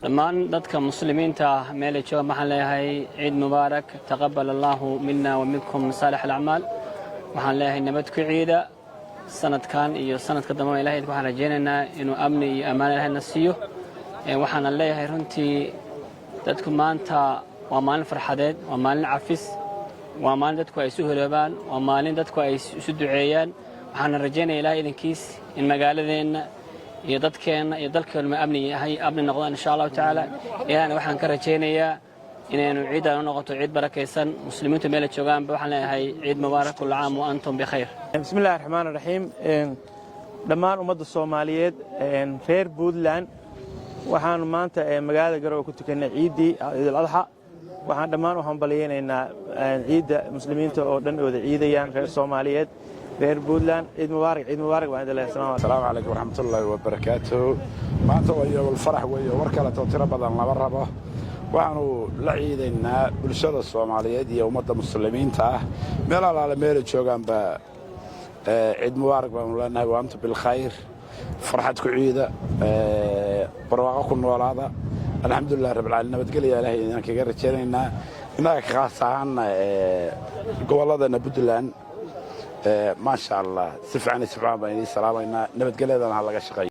dhammaan dadka muslimiinta ah meel ay joogaan waxaan leeyahay ciid mubaarak taqabbal allahu minna wa minkum salih al-a'mal waxaan leeyahay nabad ku ciida sanadkan iyo sanadka dambe ilaahay waxaan rajaynaynaa inuu amni iyo amaan ilaahay na siiyo waxaan leeyahay runtii dadku maanta waa maalin farxadeed waa maalin cafis waa maalin dadku ay isu holoobaan waa maalin dadku ay isu duceeyaan waxaan rajaynayaa ilaahay idinkiis in magaaladeena iyo dadkeena iyo dalkeena amni noqdaan insha Allah taala ilaahna waxaan ka rajaynayaa inaynu ciidan noqoto ciid barakeysan muslimiintu meel joogaan waxaan leeyahay ciid mubaarak kullu aam wa antum bikhair bismillaahir rahmaanir rahiim dhammaan ummadda Soomaaliyeed reer Puntland waxaan maanta magaalada Garowe ku tukanay ciidii Ciid al-Adha waxaan dhammaan u hambalyeeynaa ciidda muslimiinta oo dhan wada ciidayaan reer Soomaaliyeed reer Puntland ciid mubaarak waan idin leeyahay assalaamu calaykum waraxmatullaahi wabarakaatuh maanta waa yawm farax weeye war kale tiro badan laba rabo waxaanu la ciidaynaa bulshada Soomaaliyeed iyo ummadda muslimiinta ah meel alaale meel joogaanba ciid mubaarak baan leenahay wa antum bil khayr farxad ku ciida barwaaqo ku noolaada alxamdulillaah rabbil caalamiin nabadgelyo ilaahay inaan kaga rajaynaynaa inaga khaas ahaan gobolladana Puntland ما شاء الله سفعني بين سلامينا نبت قليلا على شقي